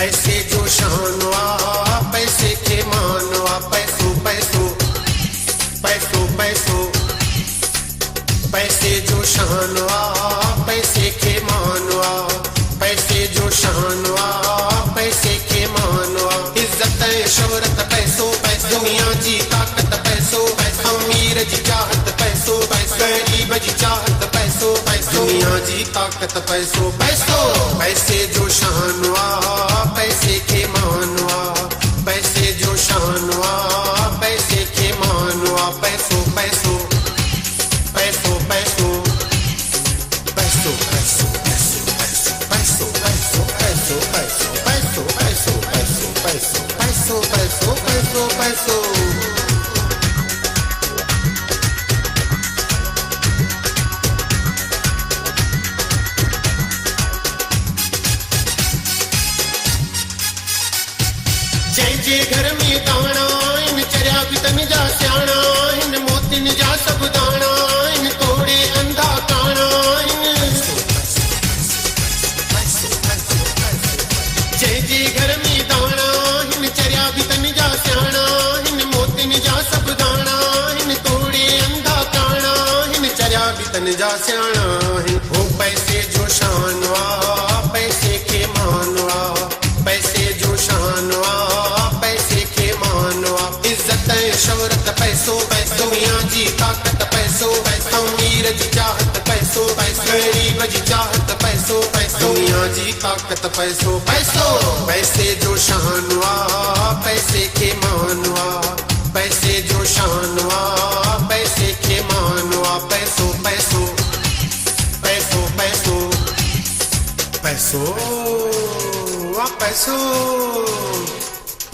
पैसे जो शानवा पैसे के मानवा पैसो पैसो पैसो पैसो पैसे जो शानवा पैसे के मानवा पैसे जो शानवा पैसे के मानवा इज्जत शोहरत पैसो पैसो दुनिया जी ताकत पैसो पैसो अमीर जी चाहत पैसो पैसो गरीब जी चाहत पैसो पैसो दुनिया जी ताकत पैसो पैसो पैसे जो शानवा पैसे के मानवा पैसे जो शानवा पैसे के मानवा पैसो पैसो पैसो पैसो पैसो पैसो पैसो पैसो पैसो पैसो पैसो पैसो पैसो पैसो पैसो पैसो पैसो पैसो जे घर में दाना इन चरिया भी तन जा स्याणा इन मोतिन जा सब दाना इन तोड़े अंधा काना जे घर में दाना इन चरिया भी तन जा स्याणा इन मोतिन जा सब दाना इन तोड़े अंधा काना इन चरिया भी तन जा स्याणा वो पैसे जो शानवा पैसे के मानवा पैसे जो शानवा शोहरत पैसो पैसो दुनिया जी ताकत पैसो पैसो अमीर जी चाहत पैसो पैसो गरीब जी चाहत पैसो पैसो दुनिया जी ताकत पैसो पैसो पैसे जो शानवा पैसे के मानवा पैसे जो शानवा पैसे के मानवा पैसो पैसो पैसो पैसो पैसो पैसो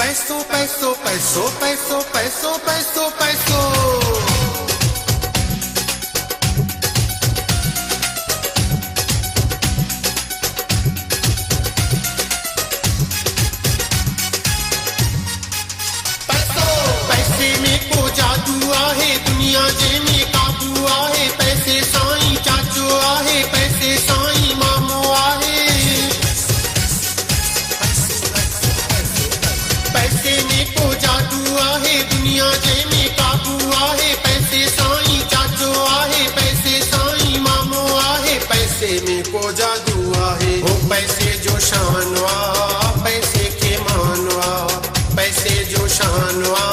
पैसो पैसो पैसो पैसो पैसो पैसो पैसो पैसे में को जादू आहे दुनिया जे में काबू आहे पैसे साईं चाचो आहे पैसे साईं मामो आहे पैसे में को जादू आहे दुनिया जे में काबू आहे पैसे साईं चाचो आहे पैसे साईं मामो आहे पैसे में को जादू आहे वो पैसे जो शानवा पैसे के मानवा पैसे जो शानवा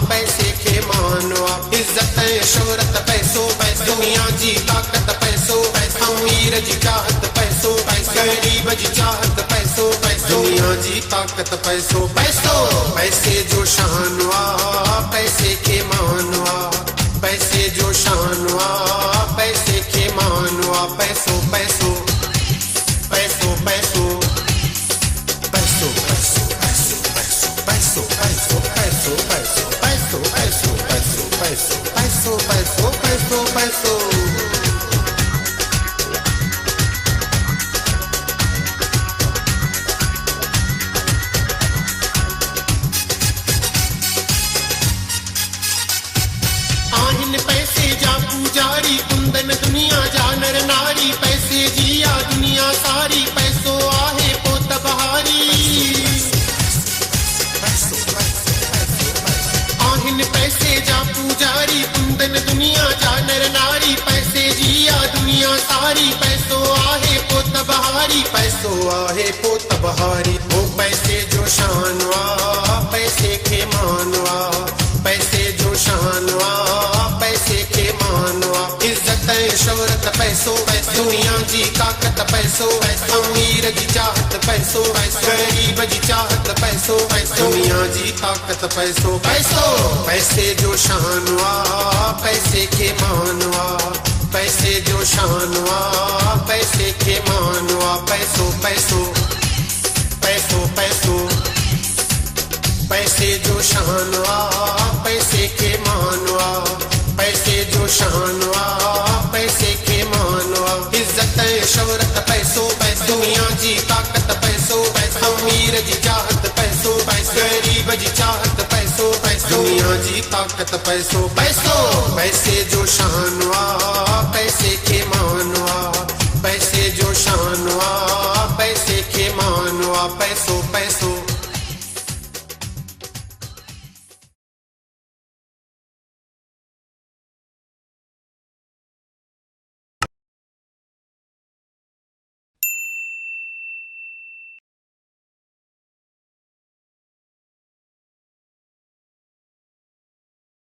पैसे के मानवा इज्जत शोहरत पैसो पैसो दुनिया जी ताकत पैसो पैसो अमीर जी चाहत पैसो पैसो गरीब जी चाहत पैसो पैसो दुनिया जी ताकत पैसो पैसो पैसे जो शानवा पैसे के मानवा पैसे जो शानवा पैसे के मानवा पैसो पैसो पैसो पैसो पैसो पैसो पैसो पैसो पैसो पैसो पैसो पैसो पैसो पैसो पैसो पैसो पैसो पैसो पैसे जा पुजारी कुंदन दुनिया जा नर नारी पैसे जिया दुनिया सारी पैसो आहे पोत बहारी आहिन पैसे जा पुजारी कुंदन दुनिया जा नर नारी पैसे जिया दुनिया सारी पैसो आहे पोत बहारी पैसो आहे पोत बहारी वो पैसे जो शानवा पैसे के मानवा पैसे जो शानवा पैसे के मानवा इज्जत शोहरत पैसो पैसो दुनिया जी ताकत पैसो पैसो अमीर जी चाहत पैसो पैसो गरीब जी चाहत पैसो पैसो दुनिया जी ताकत पैसो पैसो पैसे जो शानवा पैसे के मानवा पैसे जो शानवा पैसे के मानवा पैसो पैसो पैसो पैसो पैसे जो शानवा पैसे के मानवा पैसे जो शानवा पैसे के मानवा इज्जत शोहरत पैसो पैसो दुनिया जी ताकत पैसो पैसो अमीर जी चाहत पैसो पैसो गरीब जी चाहत पैसो पैसो दुनिया जी ताकत पैसो पैसो पैसे जो शानवा पैसे के मानवा पैसे जो शानवा पैसे के मानवा पैसो पैसो